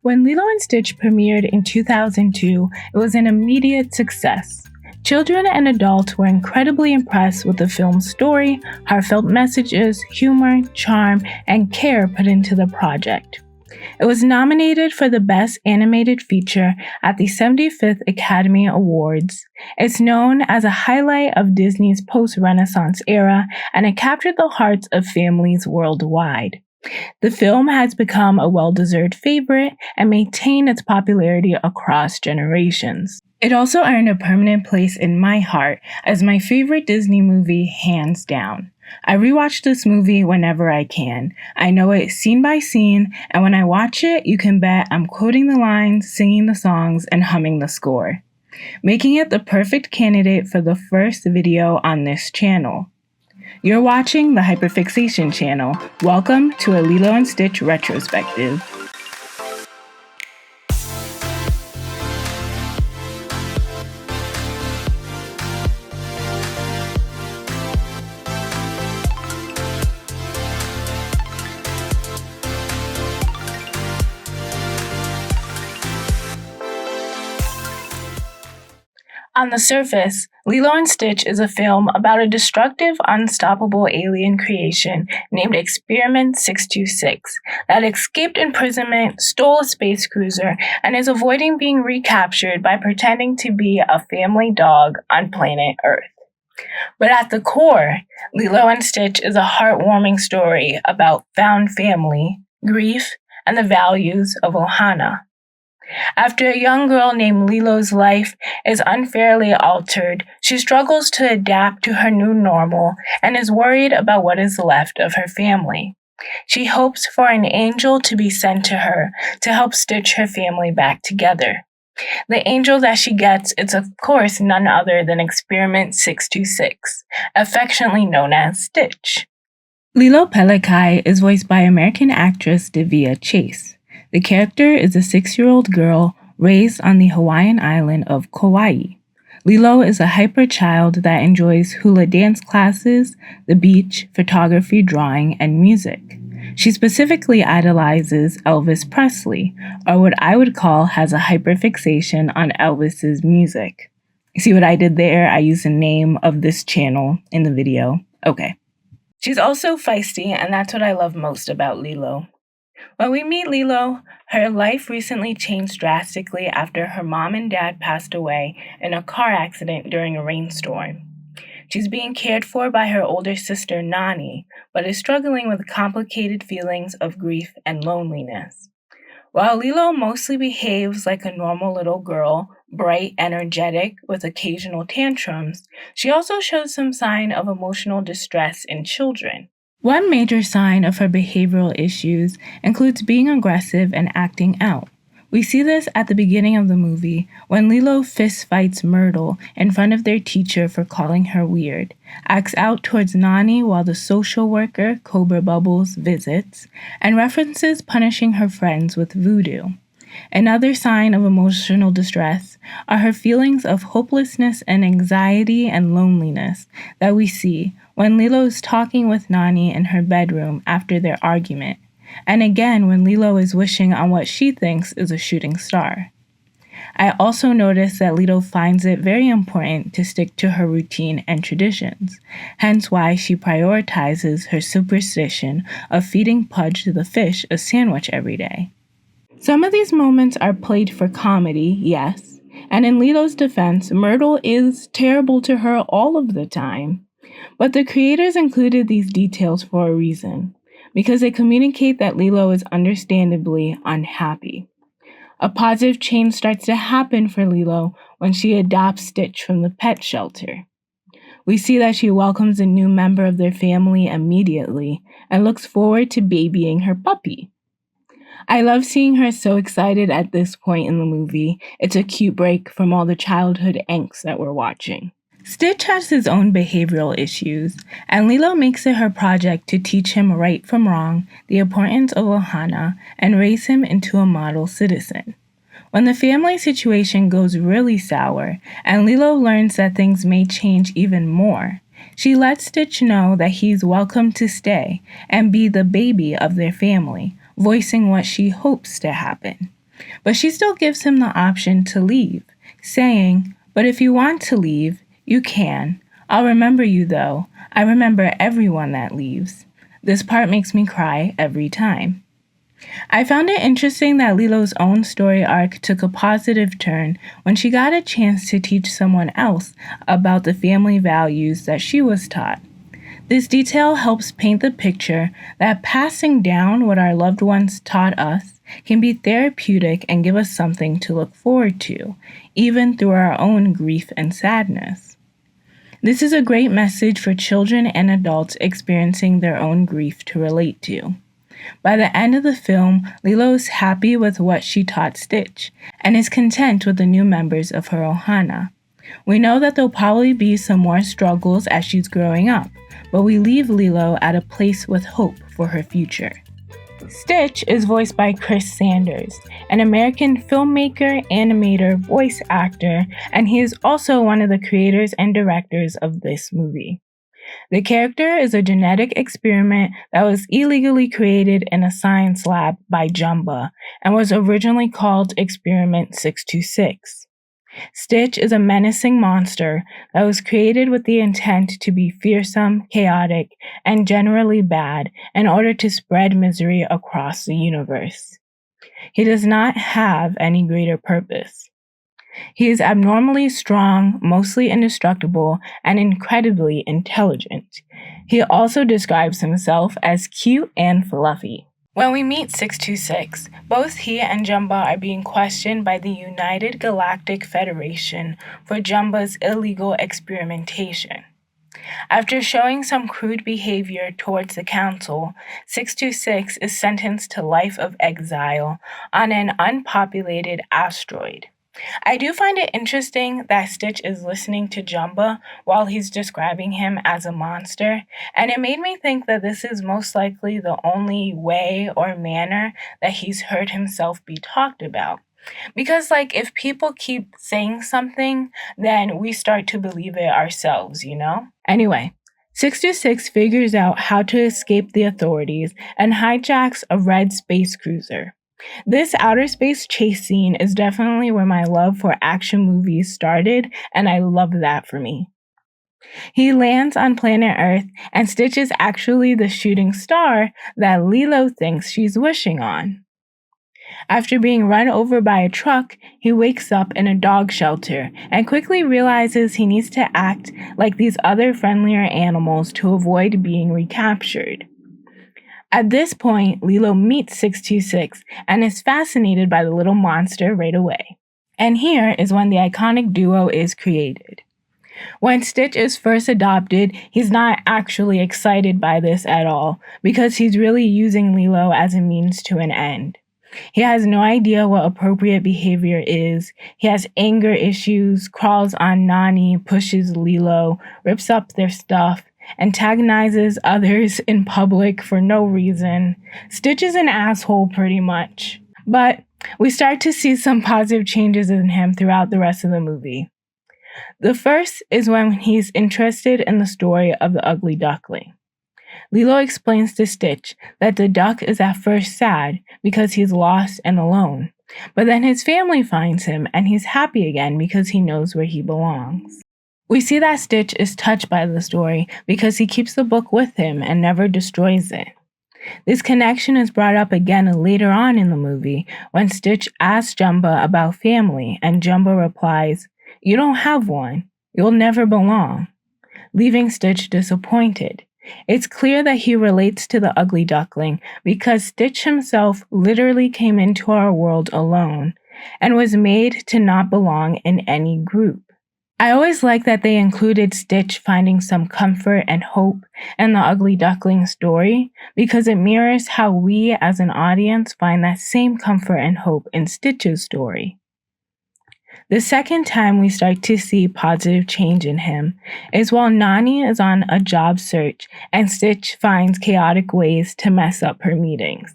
When Lilo and Stitch premiered in 2002, it was an immediate success. Children and adults were incredibly impressed with the film's story, heartfelt messages, humor, charm, and care put into the project. It was nominated for the Best Animated Feature at the 75th Academy Awards. It's known as a highlight of Disney's post-Renaissance era, and it captured the hearts of families worldwide. The film has become a well-deserved favorite and maintained its popularity across generations. It also earned a permanent place in my heart as my favorite Disney movie, hands down. I rewatch this movie whenever I can. I know it scene by scene, and when I watch it, you can bet I'm quoting the lines, singing the songs, and humming the score, making it the perfect candidate for the first video on this channel. You're watching the Hyperfixation channel. Welcome to a Lilo and Stitch retrospective. On the surface, Lilo and Stitch is a film about a destructive, unstoppable alien creation named Experiment 626 that escaped imprisonment, stole a space cruiser, and is avoiding being recaptured by pretending to be a family dog on planet Earth. But at the core, Lilo and Stitch is a heartwarming story about found family, grief, and the values of ohana. After a young girl named Lilo's life is unfairly altered, she struggles to adapt to her new normal and is worried about what is left of her family. She hopes for an angel to be sent to her to help stitch her family back together. The angel that she gets is of course none other than Experiment 626, affectionately known as Stitch. Lilo Pelekai is voiced by American actress Javier. The character is a 6-year-old girl raised on the Hawaiian island of Kauai. Lilo is a hyper child that enjoys hula dance classes, the beach, photography, drawing, and music. She specifically idolizes Elvis Presley, or what I would call has a hyperfixation on Elvis's music. See what I did there? I used the name of this channel in the video. Okay. She's also feisty, and that's what I love most about Lilo. When we meet Lilo, her life recently changed drastically after her mom and dad passed away in a car accident during a rainstorm. She's being cared for by her older sister Nani, but is struggling with complicated feelings of grief and loneliness. While Lilo mostly behaves like a normal little girl, bright, energetic, with occasional tantrums, she also shows some sign of emotional distress in children. One major sign of her behavioral issues includes being aggressive and acting out. We see this at the beginning of the movie when Lilo fist fights Myrtle in front of their teacher for calling her weird, acts out towards Nani while the social worker, Cobra Bubbles, visits, and references punishing her friends with voodoo. Another sign of emotional distress are her feelings of hopelessness and anxiety and loneliness that we see when Lilo is talking with Nani in her bedroom after their argument, and again when Lilo is wishing on what she thinks is a shooting star. I also noticed that Lilo finds it very important to stick to her routine and traditions, hence why she prioritizes her superstition of feeding Pudge the fish a sandwich every day. Some of these moments are played for comedy, yes, and in Lilo's defense, Myrtle is terrible to her all of the time. But the creators included these details for a reason, because they communicate that Lilo is understandably unhappy. A positive change starts to happen for Lilo when she adopts Stitch from the pet shelter. We see that she welcomes a new member of their family immediately and looks forward to babying her puppy. I love seeing her so excited at this point in the movie. It's a cute break from all the childhood angst that we're watching. Stitch has his own behavioral issues, and Lilo makes it her project to teach him right from wrong, the importance of ohana, and raise him into a model citizen. When the family situation goes really sour, and Lilo learns that things may change even more, she lets Stitch know that he's welcome to stay and be the baby of their family, voicing what she hopes to happen. But she still gives him the option to leave, saying, "But if you want to leave, you can. I'll remember you though. I remember everyone that leaves." This part makes me cry every time. I found it interesting that Lilo's own story arc took a positive turn when she got a chance to teach someone else about the family values that she was taught. This detail helps paint the picture that passing down what our loved ones taught us can be therapeutic and give us something to look forward to, even through our own grief and sadness. This is a great message for children and adults experiencing their own grief to relate to. By the end of the film, Lilo is happy with what she taught Stitch and is content with the new members of her ohana. We know that there'll probably be some more struggles as she's growing up, but we leave Lilo at a place with hope for her future. Stitch is voiced by Chris Sanders, an American filmmaker, animator, voice actor, and he is also one of the creators and directors of this movie. The character is a genetic experiment that was illegally created in a science lab by Jumba and was originally called Experiment 626. Stitch is a menacing monster that was created with the intent to be fearsome, chaotic, and generally bad in order to spread misery across the universe. He does not have any greater purpose. He is abnormally strong, mostly indestructible, and incredibly intelligent. He also describes himself as cute and fluffy. When we meet 626, both he and Jumba are being questioned by the United Galactic Federation for Jumba's illegal experimentation. After showing some crude behavior towards the council, 626 is sentenced to life of exile on an unpopulated asteroid. I do find it interesting that Stitch is listening to Jumba while he's describing him as a monster, and it made me think that this is most likely the only way or manner that he's heard himself be talked about. Because, if people keep saying something, then we start to believe it ourselves, you know? Anyway, 626 figures out how to escape the authorities and hijacks a red space cruiser. This outer space chase scene is definitely where my love for action movies started, and I love that for me. He lands on planet Earth, and Stitch is actually the shooting star that Lilo thinks she's wishing on. After being run over by a truck, he wakes up in a dog shelter and quickly realizes he needs to act like these other friendlier animals to avoid being recaptured. At this point, Lilo meets 626 and is fascinated by the little monster right away. And here is when the iconic duo is created. When Stitch is first adopted, he's not actually excited by this at all because he's really using Lilo as a means to an end. He has no idea what appropriate behavior is. He has anger issues, crawls on Nani, pushes Lilo, rips up their stuff, antagonizes others in public for no reason. Stitch is an asshole pretty much. But we start to see some positive changes in him throughout the rest of the movie. The first is when he's interested in the story of the ugly duckling. Lilo explains to Stitch that the duck is at first sad because he's lost and alone, but then his family finds him and he's happy again because he knows where he belongs. We see that Stitch is touched by the story because he keeps the book with him and never destroys it. This connection is brought up again later on in the movie when Stitch asks Jumba about family and Jumba replies, "You don't have one. You'll never belong," leaving Stitch disappointed. It's clear that he relates to the ugly duckling because Stitch himself literally came into our world alone and was made to not belong in any group. I always like that they included Stitch finding some comfort and hope in the ugly duckling story because it mirrors how we as an audience find that same comfort and hope in Stitch's story. The second time we start to see positive change in him is while Nani is on a job search and Stitch finds chaotic ways to mess up her meetings.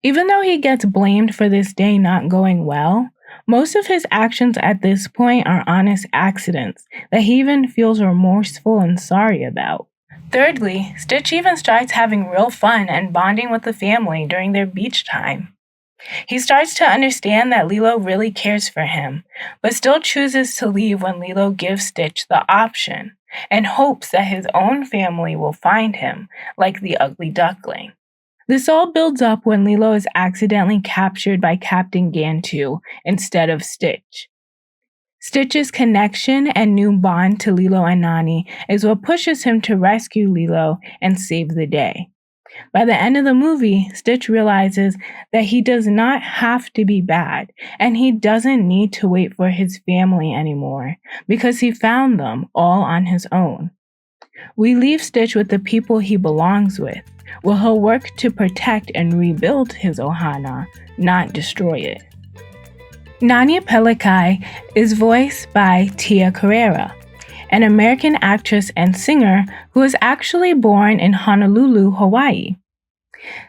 Even though he gets blamed for this day not going well, most of his actions at this point are honest accidents that he even feels remorseful and sorry about. Thirdly, Stitch even starts having real fun and bonding with the family during their beach time. He starts to understand that Lilo really cares for him, but still chooses to leave when Lilo gives Stitch the option and hopes that his own family will find him, like the ugly duckling. This all builds up when Lilo is accidentally captured by Captain Gantu instead of Stitch. Stitch's connection and new bond to Lilo and Nani is what pushes him to rescue Lilo and save the day. By the end of the movie, Stitch realizes that he does not have to be bad, and he doesn't need to wait for his family anymore, because he found them all on his own. We leave Stitch with the people he belongs with, where he'll work to protect and rebuild his ohana, not destroy it. Nani Pelekai is voiced by Tia Carrera, an American actress and singer who was actually born in Honolulu, Hawaii.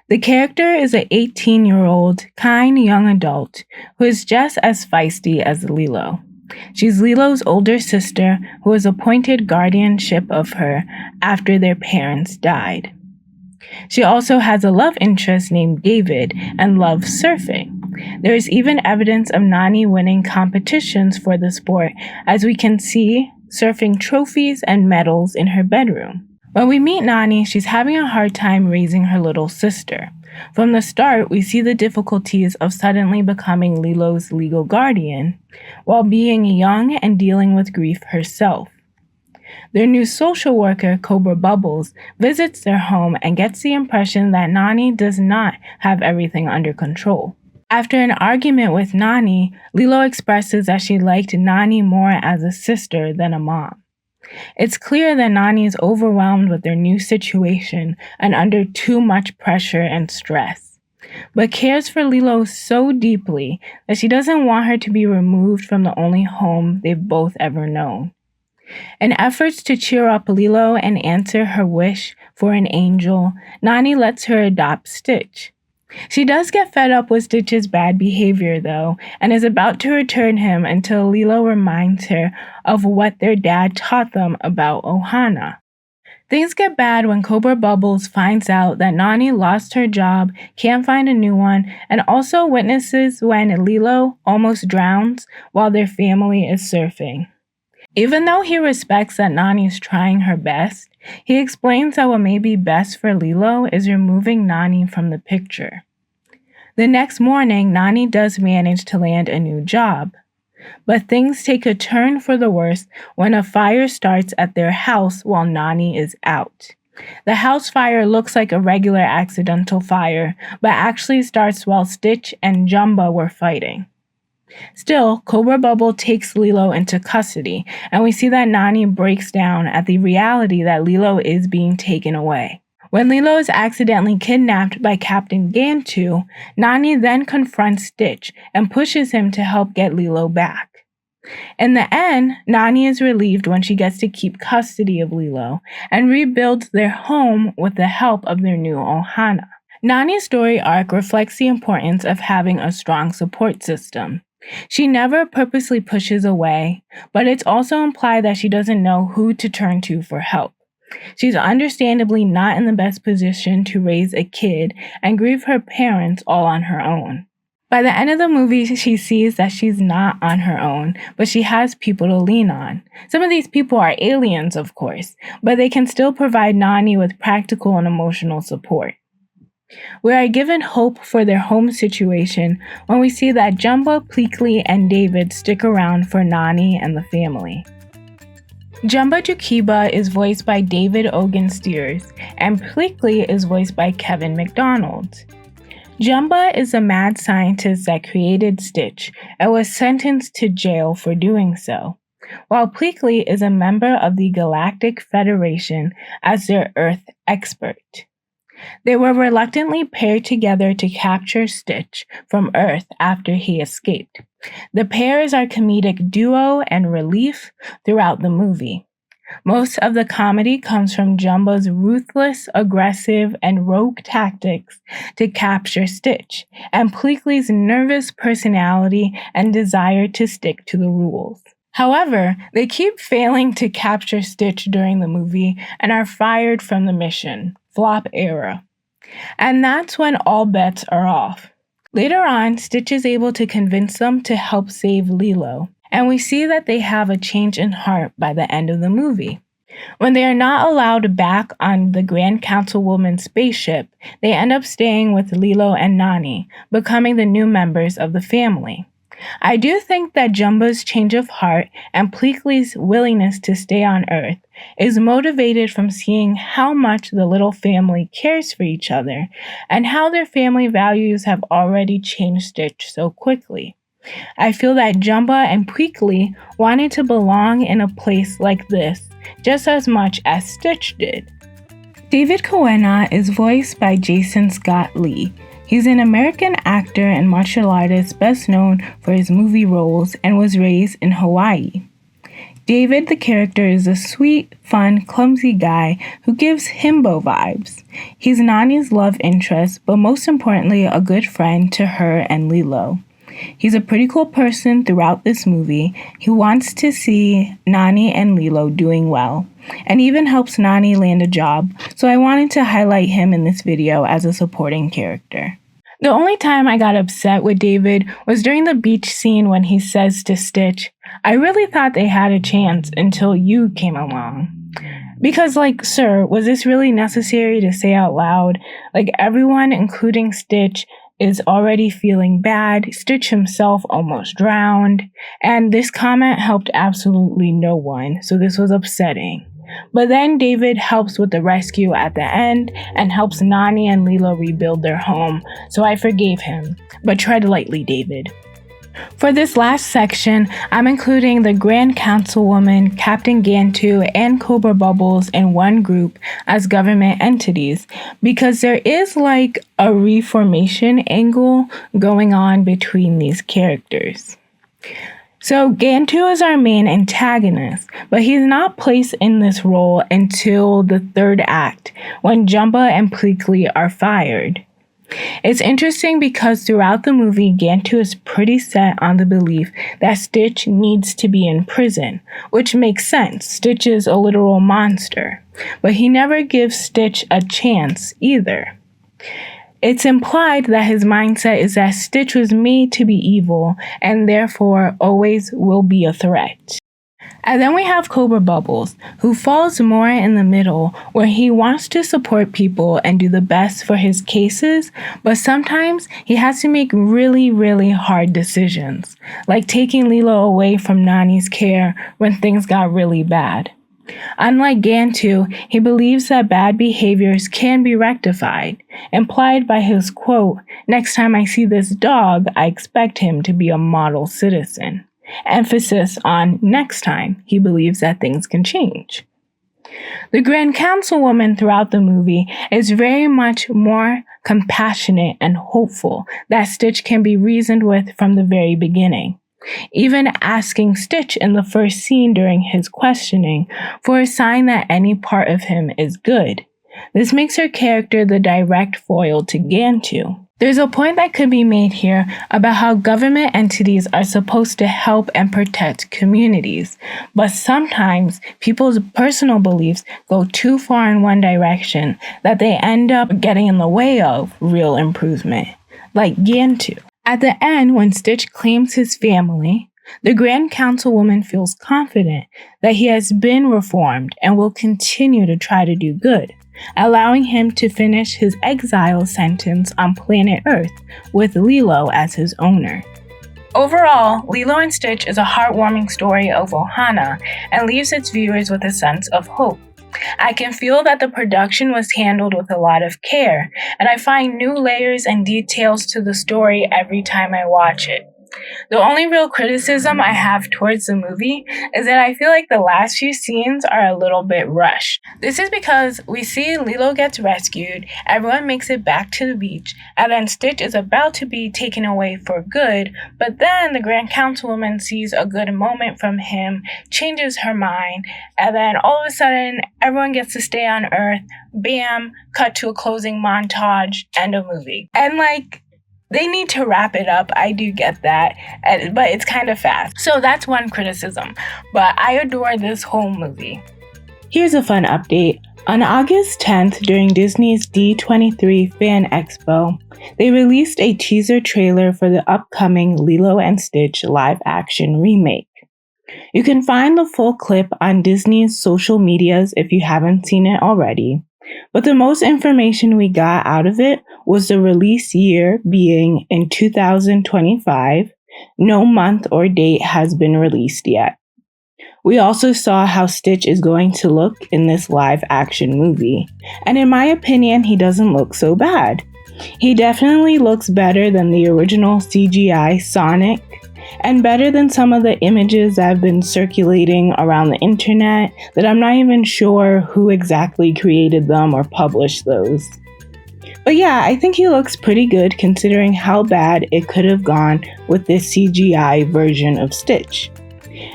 The character is an 18-year-old, kind young adult who is just as feisty as Lilo. She's Lilo's older sister who was appointed guardianship of her after their parents died. She also has a love interest named David and loves surfing. There is even evidence of Nani winning competitions for the sport, as we can see surfing trophies and medals in her bedroom. When we meet Nani, she's having a hard time raising her little sister. From the start, we see the difficulties of suddenly becoming Lilo's legal guardian, while being young and dealing with grief herself. Their new social worker, Cobra Bubbles, visits their home and gets the impression that Nani does not have everything under control. After an argument with Nani, Lilo expresses that she liked Nani more as a sister than a mom. It's clear that Nani is overwhelmed with their new situation and under too much pressure and stress, but cares for Lilo so deeply that she doesn't want her to be removed from the only home they've both ever known. In efforts to cheer up Lilo and answer her wish for an angel, Nani lets her adopt Stitch. She does get fed up with Stitch's bad behavior, though, and is about to return him until Lilo reminds her of what their dad taught them about ohana. Things get bad when Cobra Bubbles finds out that Nani lost her job, can't find a new one, and also witnesses when Lilo almost drowns while their family is surfing. Even though he respects that Nani is trying her best, he explains that what may be best for Lilo is removing Nani from the picture. The next morning, Nani does manage to land a new job, but things take a turn for the worse when a fire starts at their house while Nani is out. The house fire looks like a regular accidental fire, but actually starts while Stitch and Jumba were fighting. Still, Cobra Bubble takes Lilo into custody, and we see that Nani breaks down at the reality that Lilo is being taken away. When Lilo is accidentally kidnapped by Captain Gantu, Nani then confronts Stitch and pushes him to help get Lilo back. In the end, Nani is relieved when she gets to keep custody of Lilo and rebuilds their home with the help of their new ohana. Nani's story arc reflects the importance of having a strong support system. She never purposely pushes away, but it's also implied that she doesn't know who to turn to for help. She's understandably not in the best position to raise a kid and grieve her parents all on her own. By the end of the movie, she sees that she's not on her own, but she has people to lean on. Some of these people are aliens, of course, but they can still provide Nani with practical and emotional support. We are given hope for their home situation when we see that Jumbo, Pleakley, and David stick around for Nani and the family. Jumba Jukiba is voiced by David Ogen Steers, and Pleakley is voiced by Kevin McDonald. Jumba is a mad scientist that created Stitch and was sentenced to jail for doing so, while Pleakley is a member of the Galactic Federation as their Earth expert. They were reluctantly paired together to capture Stitch from Earth after he escaped. The pairs are comedic duo and relief throughout the movie. Most of the comedy comes from Jumbo's ruthless, aggressive, and rogue tactics to capture Stitch, and Pleakley's nervous personality and desire to stick to the rules. However, they keep failing to capture Stitch during the movie and are fired from the mission. Flop era. And that's when all bets are off. Later on, Stitch is able to convince them to help save Lilo, and we see that they have a change in heart by the end of the movie. When they are not allowed back on the Grand Councilwoman's spaceship, they end up staying with Lilo and Nani, becoming the new members of the family. I do think that Jumba's change of heart and Peleikai's willingness to stay on Earth is motivated from seeing how much the little family cares for each other and how their family values have already changed Stitch so quickly. I feel that Jumba and Pelekai wanted to belong in a place like this just as much as Stitch did. David Kawena is voiced by Jason Scott Lee. He's an American actor and martial artist best known for his movie roles and was raised in Hawaii. David, the character, is a sweet, fun, clumsy guy who gives himbo vibes. He's Nani's love interest, but most importantly, a good friend to her and Lilo. He's a pretty cool person throughout this movie. He wants to see Nani and Lilo doing well, and even helps Nani land a job, so I wanted to highlight him in this video as a supporting character. The only time I got upset with David was during the beach scene when he says to Stitch, "I really thought they had a chance until you came along." Because, sir, was this really necessary to say out loud? Everyone, including Stitch, is already feeling bad. Stitch himself almost drowned. And this comment helped absolutely no one, so this was upsetting. But then David helps with the rescue at the end and helps Nani and Lilo rebuild their home, so I forgave him. But tread lightly, David. For this last section, I'm including the Grand Councilwoman, Captain Gantu, and Cobra Bubbles in one group as government entities because there is a reformation angle going on between these characters. So Gantu is our main antagonist, but he's not placed in this role until the third act, when Jumba and Pelekai are fired. It's interesting because throughout the movie, Gantu is pretty set on the belief that Stitch needs to be in prison, which makes sense. Stitch is a literal monster, but he never gives Stitch a chance either. It's implied that his mindset is that Stitch was made to be evil and therefore always will be a threat. And then we have Cobra Bubbles, who falls more in the middle, where he wants to support people and do the best for his cases, but sometimes he has to make really, really hard decisions, like taking Lilo away from Nani's care when things got really bad. Unlike Gantu, he believes that bad behaviors can be rectified, implied by his quote, "Next time I see this dog, I expect him to be a model citizen." Emphasis on next time. He believes that things can change. The Grand Councilwoman throughout the movie is very much more compassionate and hopeful that Stitch can be reasoned with from the very beginning, even asking Stitch in the first scene during his questioning for a sign that any part of him is good. This makes her character the direct foil to Gantu. There's a point that could be made here about how government entities are supposed to help and protect communities, but sometimes people's personal beliefs go too far in one direction that they end up getting in the way of real improvement, like Gantu. At the end, when Stitch claims his family, the Grand Councilwoman feels confident that he has been reformed and will continue to try to do good, allowing him to finish his exile sentence on planet Earth with Lilo as his owner. Overall, Lilo and Stitch is a heartwarming story of Ohana and leaves its viewers with a sense of hope. I can feel that the production was handled with a lot of care, and I find new layers and details to the story every time I watch it. The only real criticism I have towards the movie is that I feel like the last few scenes are a little bit rushed. This is because we see Lilo gets rescued, everyone makes it back to the beach, and then Stitch is about to be taken away for good, but then the Grand Councilwoman sees a good moment from him, changes her mind, and then all of a sudden everyone gets to stay on Earth, bam, cut to a closing montage, end of movie. And they need to wrap it up, I do get that, but it's kind of fast. So that's one criticism, but I adore this whole movie. Here's a fun update. On August 10th, during Disney's D23 Fan Expo, they released a teaser trailer for the upcoming Lilo and Stitch live-action remake. You can find the full clip on Disney's social medias if you haven't seen it already, but the most information we got out of it was the release year being in 2025. No month or date has been released yet. We also saw how Stitch is going to look in this live-action movie, and in my opinion, he doesn't look so bad. He definitely looks better than the original CGI Sonic, and better than some of the images that have been circulating around the internet that I'm not even sure who exactly created them or published those. But yeah, I think he looks pretty good considering how bad it could have gone with this CGI version of Stitch.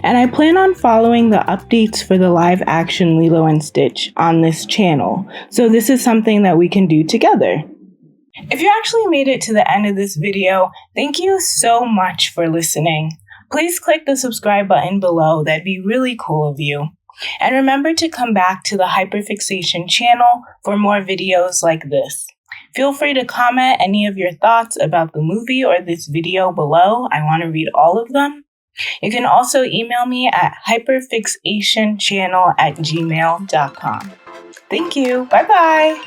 And I plan on following the updates for the live-action Lilo and Stitch on this channel, so this is something that we can do together. If you actually made it to the end of this video, thank you so much for listening. Please click the subscribe button below, that'd be really cool of you. And remember to come back to the Hyperfixation channel for more videos like this. Feel free to comment any of your thoughts about the movie or this video below. I want to read all of them. You can also email me at hyperfixationchannel@gmail.com. Thank you. Bye-bye.